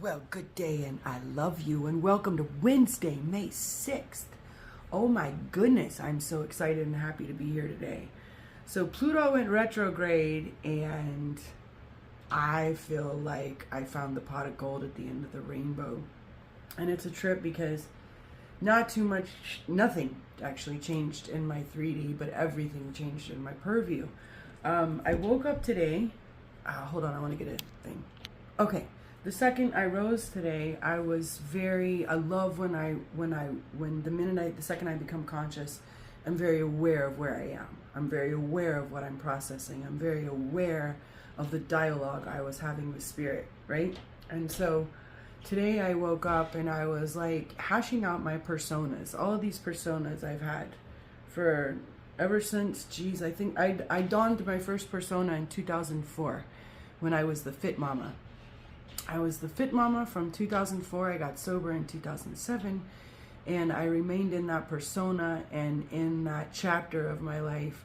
Well, good day and I love you and welcome to Wednesday, May 6th. Oh my goodness, I'm so excited and happy to be here today. So Pluto went retrograde and I feel like I found the pot of gold at the end of the rainbow. And it's a trip because nothing actually changed in my 3D, but everything changed in my purview. I woke up today, hold on, I want to get a thing. Okay. The second I rose today, I love the second I become conscious, I'm very aware of where I am. I'm very aware of what I'm processing. I'm very aware of the dialogue I was having with spirit, right? And so today I woke up and I was like hashing out my personas, all of these personas I've had for ever since, I think I donned my first persona in 2004 when I was the Fit Mama. I was the Fit Mama from 2004. I got sober in 2007, and I remained in that persona and in that chapter of my life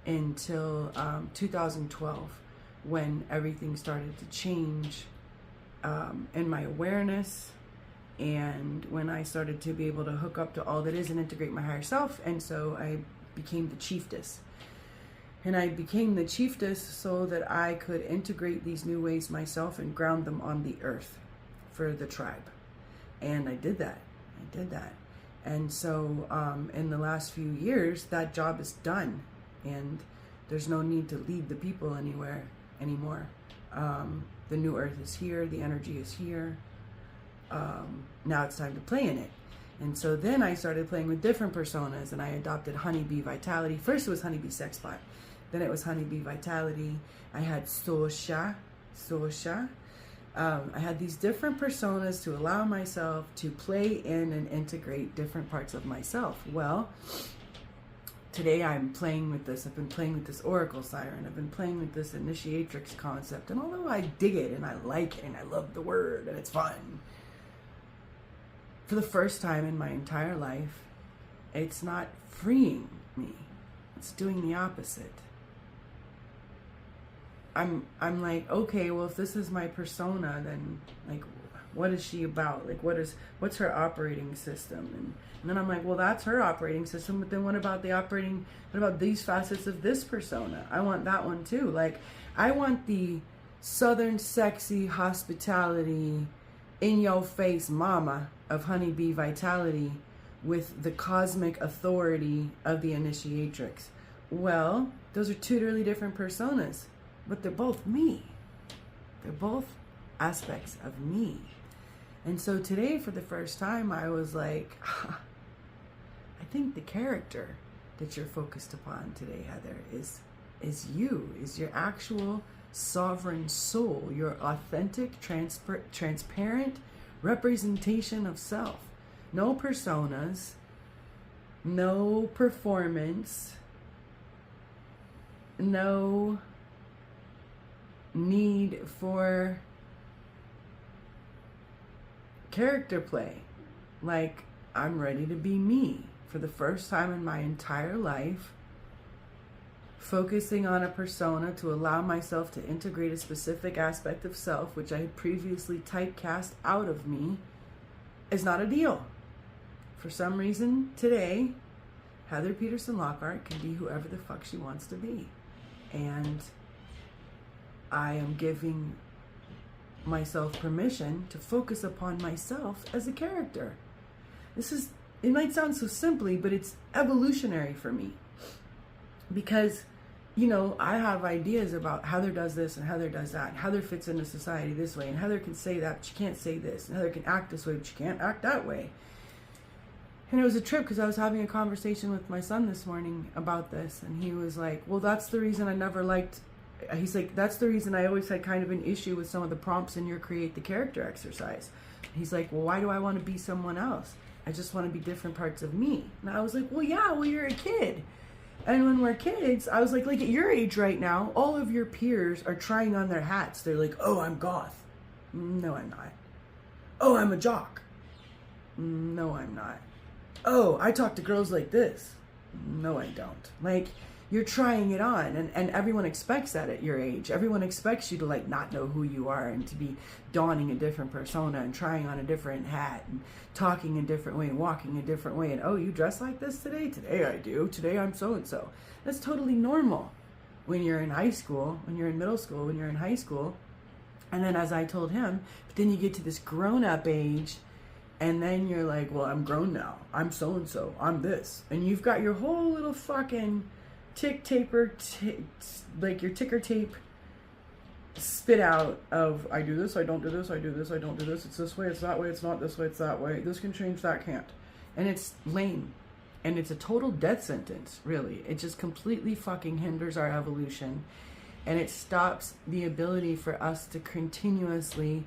until 2012, when everything started to change in my awareness, and when I started to be able to hook up to all that is and integrate my higher self. And so I became the chiefess. And I became the chiefess so that I could integrate these new ways myself and ground them on the earth for the tribe. And I did that. And so in the last few years, that job is done. And there's no need to lead the people anymore. The new earth is here. The energy is here. Now it's time to play in it. And so then I started playing with different personas, and I adopted Honeybee Vitality. First it was Honeybee Sexbot. Then it was Honeybee Vitality. I had 𝙍𝘼𝙄𝙎𝙀. I had these different personas to allow myself to play in and integrate different parts of myself. Well, today I'm playing with this. I've been playing with this Oracle Siren. I've been playing with this Initiatrix concept. And although I dig it and I like it and I love the word and it's fun, for the first time in my entire life, it's not freeing me. It's doing the opposite. I'm like, okay, well, if this is my persona, then like, what is she about? Like, what's her operating system? And then I'm like, well, that's her operating system, but then what about these facets of this persona? I want that one too. Like, I want the Southern sexy hospitality, in your face mama of Honeybee Vitality with the cosmic authority of the Initiatrix. Well, those are two really different personas, but they're both me. They're both aspects of me. And so today, for the first time, I was like, I think the character that you're focused upon today, Heather, is your actual sovereign soul, your authentic, transparent representation of self. No personas, no performance, no need for character play. Like, I'm ready to be me for the first time in my entire life, focusing on a persona to allow myself to integrate a specific aspect of self, which I had previously typecast out of me, is not a deal. For some reason, today, Heather Peterson Lockhart can be whoever the fuck she wants to be. And I am giving myself permission to focus upon myself as a character. It might sound so simply, but it's evolutionary for me. Because, you know, I have ideas about Heather does this and Heather does that. And Heather fits into society this way. And Heather can say that, but she can't say this. And Heather can act this way, but she can't act that way. And it was a trip because I was having a conversation with my son this morning about this. And he was like, well, that's the reason I never liked... He's like, that's the reason I always had kind of an issue with some of the prompts in your Create the Character exercise. He's like, well, why do I want to be someone else? I just want to be different parts of me. And I was like, well, yeah, well, you're a kid. And when we're kids, I was like at your age right now, all of your peers are trying on their hats. They're like, oh, I'm goth. No, I'm not. Oh, I'm a jock. No, I'm not. Oh, I talk to girls like this. No, I don't. Like, you're trying it on, and everyone expects that at your age. Everyone expects you to like not know who you are and to be donning a different persona and trying on a different hat and talking a different way and walking a different way. And oh, you dress like this today? Today I do. Today I'm so-and-so. That's totally normal when you're in high school, when you're in middle school, when you're in high school. And then as I told him, but then you get to this grown-up age, and then you're like, well, I'm grown now. I'm so-and-so. I'm this. And you've got your whole little fucking like your ticker tape spit out of, I do this, I don't do this, I do this, I don't do this, it's this way, it's that way, it's not this way, it's that way, this can change, that can't. And it's lame. And it's a total death sentence, really. It just completely fucking hinders our evolution. And it stops the ability for us to continuously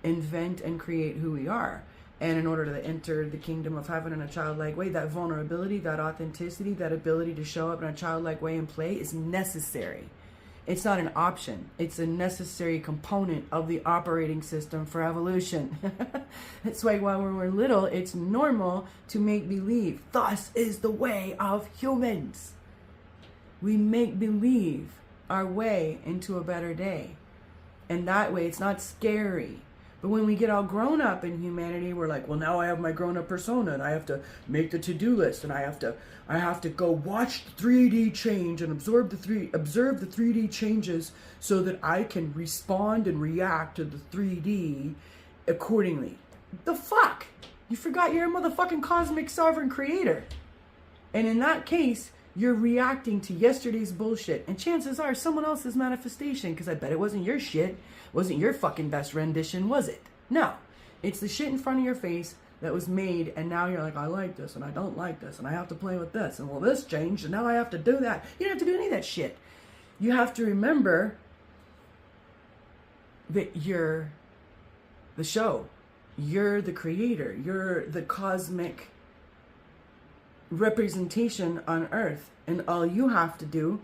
invent and create who we are. And in order to enter the kingdom of heaven in a childlike way, that vulnerability, that authenticity, that ability to show up in a childlike way and play is necessary. It's not an option. It's a necessary component of the operating system for evolution. That's why while we're little, it's normal to make believe. Thus is the way of humans. We make believe our way into a better day. And that way, it's not scary. But when we get all grown up in humanity, we're like, well, now I have my grown-up persona, and I have to make the to-do list, and I have to go watch the 3D change and observe the 3D changes so that I can respond and react to the 3D accordingly. The fuck? You forgot you're a motherfucking cosmic sovereign creator. And in that case, you're reacting to yesterday's bullshit. And chances are someone else's manifestation, because I bet it wasn't your shit. Wasn't your fucking best rendition, was it? No. It's the shit in front of your face that was made, and now you're like, I like this, and I don't like this, and I have to play with this, and well, this changed, and now I have to do that. You don't have to do any of that shit. You have to remember that you're the show. You're the creator. You're the cosmic representation on Earth, and all you have to do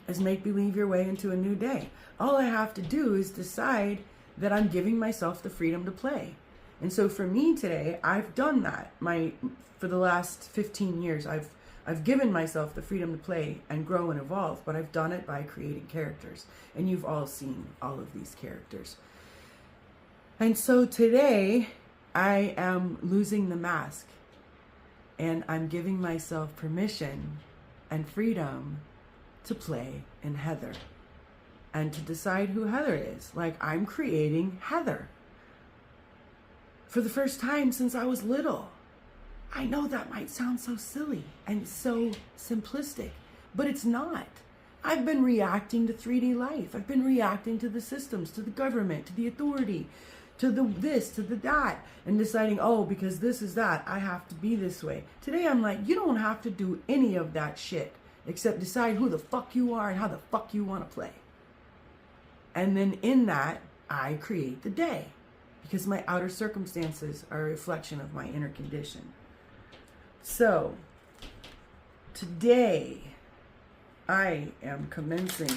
is make believe your way into a new day. All I have to do is decide that I'm giving myself the freedom to play. And so for me today, I've done that. For the last 15 years, I've given myself the freedom to play and grow and evolve, but I've done it by creating characters. And you've all seen all of these characters. And so today, I am losing the mask. And I'm giving myself permission and freedom to play in Heather and to decide who Heather is. Like, I'm creating Heather for the first time since I was little. I know that might sound so silly and so simplistic, but it's not. I've been reacting to 3D life. I've been reacting to the systems, to the government, to the authority, to the this, to the that, and deciding, oh, because this is that, I have to be this way. Today I'm like, you don't have to do any of that shit except decide who the fuck you are and how the fuck you want to play. And then in that, I create the day, because my outer circumstances are a reflection of my inner condition. So today I am commencing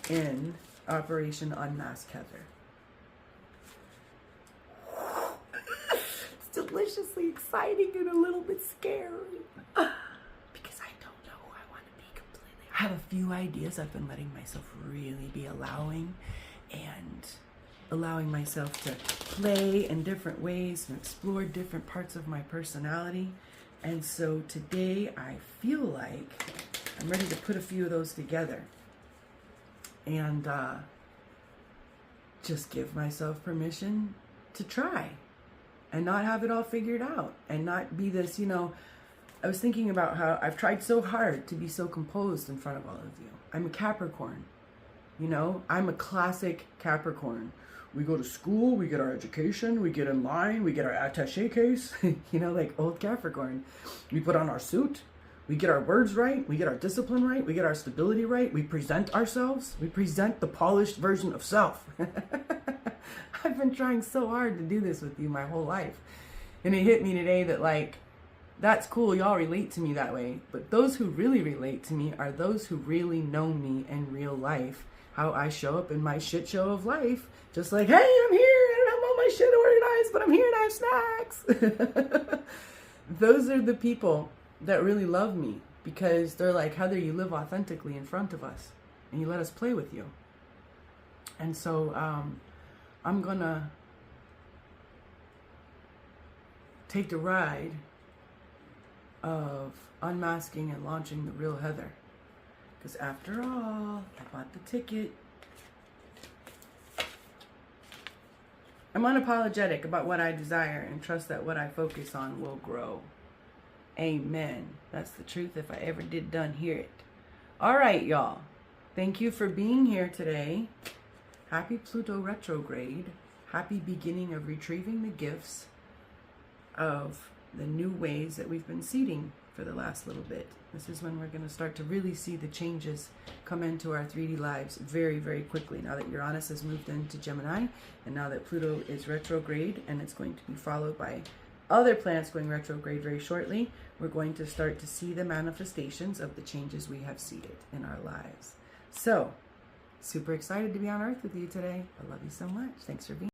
in Operation Unmask Heather. It's deliciously exciting and a little bit scary. Because I don't know who I want to be completely. I have a few ideas I've been letting myself really be allowing, and allowing myself to play in different ways and explore different parts of my personality. And so today I feel like I'm ready to put a few of those together and just give myself permission to try and not have it all figured out and not be this, you know. I was thinking about how I've tried so hard to be so composed in front of all of you. I'm a Capricorn, you know. I'm a classic Capricorn. We go to school, we get our education, we get in line, we get our attaché case, you know, like old Capricorn. We put on our suit, we get our words right, we get our discipline right, we get our stability right, we present ourselves, we present the polished version of self. I've been trying so hard to do this with you my whole life. And it hit me today that, like, that's cool, y'all relate to me that way. But those who really relate to me are those who really know me in real life. How I show up in my shit show of life. Just like, hey, I'm here, I don't have all my shit organized, but I'm here and I have snacks. Those are the people that really love me, because they're like, Heather, you live authentically in front of us and you let us play with you. And so I'm gonna take the ride of unmasking and launching the real Heather, because after all, I bought the ticket. I'm unapologetic about what I desire and trust that what I focus on will grow. Amen. That's the truth. If I ever did done hear it. All right, y'all. Thank you for being here today. Happy Pluto retrograde. Happy beginning of retrieving the gifts of the new ways that we've been seeding for the last little bit. This is when we're going to start to really see the changes come into our 3D lives very, very quickly. Now that Uranus has moved into Gemini, and now that Pluto is retrograde, and it's going to be followed by other planets going retrograde very shortly, we're going to start to see the manifestations of the changes we have seeded in our lives. So, super excited to be on Earth with you today. I love you so much. Thanks for being here.